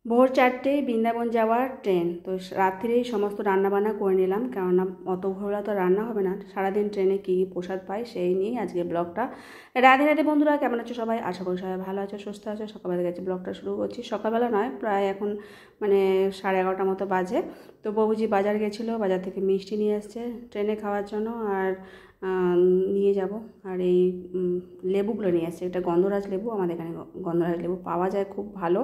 ভোর 4টেয় বৃন্দাবন যাওয়ার ট্রেন। তো রাত্রিরেই সমস্ত রান্নাবান্না করে নিলাম, কেননা অত ভোরবেলা তো রান্না হবে না। সারাদিন ট্রেনে কী কী প্রসাদ পাই সেই নিয়েই আজকে ব্লগটা। রাধে রাধে বন্ধুরা, কেমন আছো সবাই? আশা করি সবাই ভালো আছো, সুস্থ আছো। সকালবেলা গেছে ব্লগটা শুরু করছি। সকালবেলা নয়, প্রায় এখন 11:30 মতো বাজে। তো বাবুজি বাজার গেছিলো, বাজার থেকে মিষ্টি নিয়ে এসছে ট্রেনে খাওয়ার জন্য, আর নিয়ে যাব। আর এই লেবুগুলো নিয়ে আসছে, এটা গন্ধরাজ লেবু। আমাদের এখানে গন্ধরাজ লেবু পাওয়া যায় খুব ভালো,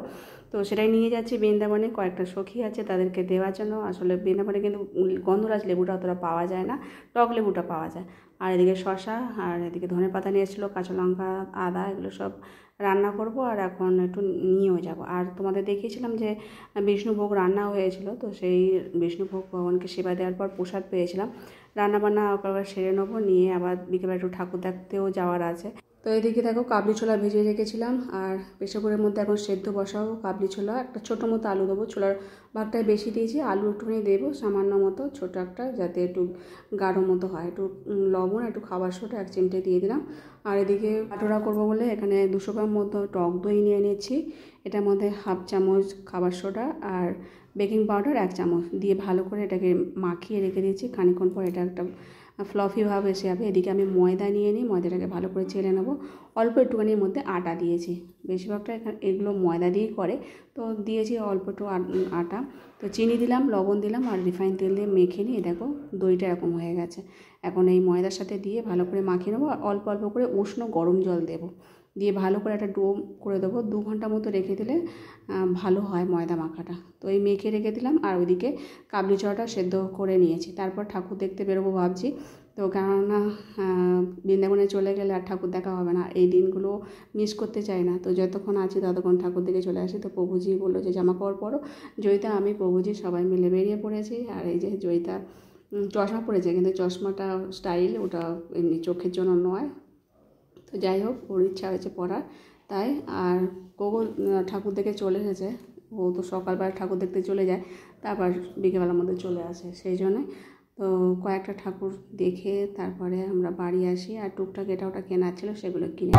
তো সেটাই নিয়ে যাচ্ছি বৃন্দাবনে। কয়েকটা সখী আছে তাদেরকে দেওয়ার জন্য। আসলে বৃন্দাবনে কিন্তু গন্ধরাজ লেবুটা অতটা পাওয়া যায় না, টক লেবুটা পাওয়া যায়। আর এদিকে শসা, আর এদিকে ধনেপাতা নিয়ে এসেছিলো, কাঁচা লঙ্কা, আদা, এগুলো সব রান্না করব। আর এখন একটু নিয়েও যাব। আর তোমাদের দেখিয়েছিলাম যে বিষ্ণুভোগ রান্না হয়েছিল, তো সেই বিষ্ণুভোগ ভগবানকে সেবা দেওয়ার পর প্রসাদ পেয়েছিলাম। রান্নাবান্না একবার সেরে নেবো, নিয়ে আবার বিকেলে একটু ঠাকুর দেখতেও যাওয়ার আছে। তো এদিকে দেখো কাবলি ছোলা ভেজে রেখেছিলাম, আর প্রেসার কুকারের মধ্যে এখন সেদ্ধ বসাবো কাবলি ছোলা। একটা ছোটো মতো আলু দেবো, ছোলার ভাগটাই বেশি দিয়েছি, আলু একটুখানি দেবো সামান্য মতো, ছোটো একটা, যাতে একটু গাঢ় মতো হয়। একটু লবণ, একটু খাবার সোডা 1 চিমটে দিয়ে দিলাম। আর এদিকে পাটোরা করবো বলে এখানে 200 গ্রাম মতো টক দই নিয়ে নিয়েছি। এটার মধ্যে 1/2 চামচ খাবার সোডা আর বেকিং পাউডার 1 চামচ দিয়ে ভালো করে এটাকে মাখিয়ে রেখে দিয়েছি। খানিকক্ষণ পর এটা একটা ফ্লফি ভাব এসে যাবে। এদিকে আমি ময়দা নিয়ে নিই, ময়দাটাকে ভালো করে চেলে নেবো। অল্প একটুখানির মধ্যে আটা দিয়েছি, বেশিরভাগটা এগুলো ময়দা দিয়েই করে, তো দিয়েছি অল্প একটু আটা। তো চিনি দিলাম, লবণ দিলাম, আর রিফাইন তেল দিয়ে মেখে নিয়ে দেখো দইটা এরকম হয়ে গেছে। এখন এই ময়দার সাথে দিয়ে ভালো করে মাখিয়ে নেবো। অল্প অল্প করে উষ্ণ গরম জল দেবো, দিয়ে ভালো করে একটা ডো করে দেবো। 2 ঘন্টা মতো রেখে দিলে ভালো হয় ময়দা মাখাটা। তো এই মেখে রেখে দিলাম। আর ওইদিকে কাবলি ছোলাটা সেদ্ধ করে নিয়েছি। তারপর ঠাকুর দেখতে বেরোবো ভাবছি। তো কেননা বৃন্দাবনে চলে গেলে আর ঠাকুর দেখা হবে না, এই দিনগুলো মিস করতে চাই না। তো যতক্ষণ আছি ততক্ষণ ঠাকুর দেখে চলে আসি। তো প্রভুজি বললো যে জামা কাপড় পরো। জয়িতা, আমি, প্রভুজি সবাই মিলে বেরিয়ে পড়েছি। আর এই যে জয়িতা চশমা পরেছে, কিন্তু চশমাটা স্টাইল, ওটা এমনি চোখের জন্য নয়। তো যাই হোক, ওর ইচ্ছা হয়েছে পড়ার, তাই। আর গোগো ঠাকুর দেখে চলে এসেছে। ও তো সকালবেলা ঠাকুর দেখতে চলে যায়, তারপর বিকেলবেলার মধ্যে চলে আসে, সেই জন্যে। তো কয়েকটা ঠাকুর দেখে তারপরে আমরা বাড়ি আসি। আর টুকটাক এটা ওটা কেনার ছিল, সেগুলো কিনে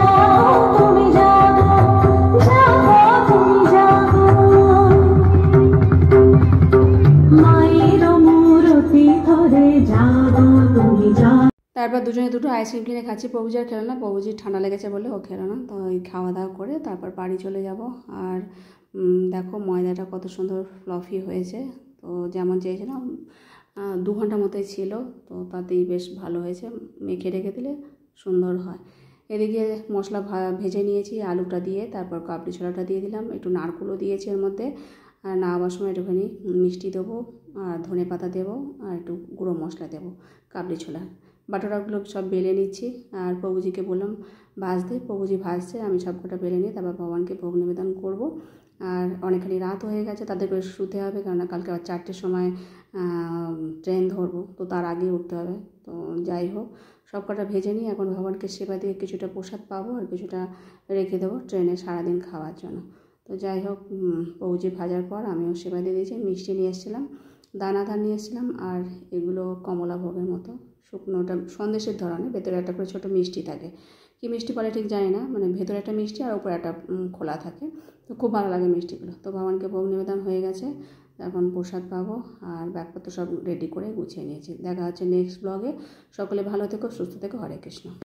তারপর দুজনে দুটো আইসক্রিম কিনে খাচ্ছি। প্রভুজি আর খেলো না, প্রভুজির ঠান্ডা লেগেছে বলে ও খেলো না। তো ওই খাওয়া দাওয়া করে তারপর বাড়ি চলে যাব। আর দেখো ময়দাটা কত সুন্দর ফ্লফি হয়েছে। তো যেমন চেয়েছিলাম 2 ঘন্টা মতোই ছিল, তো তাতেই বেশ ভালো হয়েছে। মেখে রেখে দিলে সুন্দর হয়। এদিকে মশলা ভেজে নিয়েছি আলুটা দিয়ে, তারপর কাবলি ছোলাটা দিয়ে দিলাম, একটু নারকেলও দিয়েছি এর মধ্যে। আর নামাবার সময় একটুখানি মিষ্টি দেবো, আর ধনে পাতা দেবো, আর একটু গুঁড়ো মশলা দেবো কাবলি ছোলা। বাটোরাগুলো সব বেলে নিচ্ছি। আর প্রভুজিকে বললাম ভাজতে, প্রভুজি ভাজছে, আমি সবকটা বেলে নিই, তারপর ভগবানকে ভোগ নিবেদন করব। আর অনেকখানি রাত হয়ে গেছে, তাদেরকে শুতে হবে, কেননা কালকে আবার 4টের সময় ট্রেন ধরবো, তো তার আগেই উঠতে হবে। তো যাই হোক, সব কটা ভেজে নিই। এখন ভগবানকে সেবা দিয়ে কিছুটা প্রসাদ পাবো, আর কিছুটা রেখে দেবো ট্রেনে সারাদিন খাওয়ার জন্য। তো যাই হোক, প্রভুজি ভাজার পর আমিও সেবা দিয়ে দিয়েছি। মিষ্টি নিয়ে এসেছিলাম, দানাদার নিয়ে এসেছিলাম, আর এগুলো কমলা ভোগের মতো শুকনোটা সন্দেশের ধরনের, ভেতরে একটা করে ছোটো মিষ্টি থাকে। কী মিষ্টি বলে ঠিক জানি না, ভেতরে একটা মিষ্টি আর উপরে একটা খোলা থাকে। তো খুব ভালো লাগে মিষ্টিগুলো। তো ভগবানকে ভোগ নিবেদন হয়ে গেছে, এখন প্রসাদ পাবো। আর ব্যাগপত্র সব রেডি করে গুছিয়ে নিয়েছি। দেখা হচ্ছে নেক্সট ব্লগে। সকলে ভালো থেকো, সুস্থ থেকো। হরে কৃষ্ণ।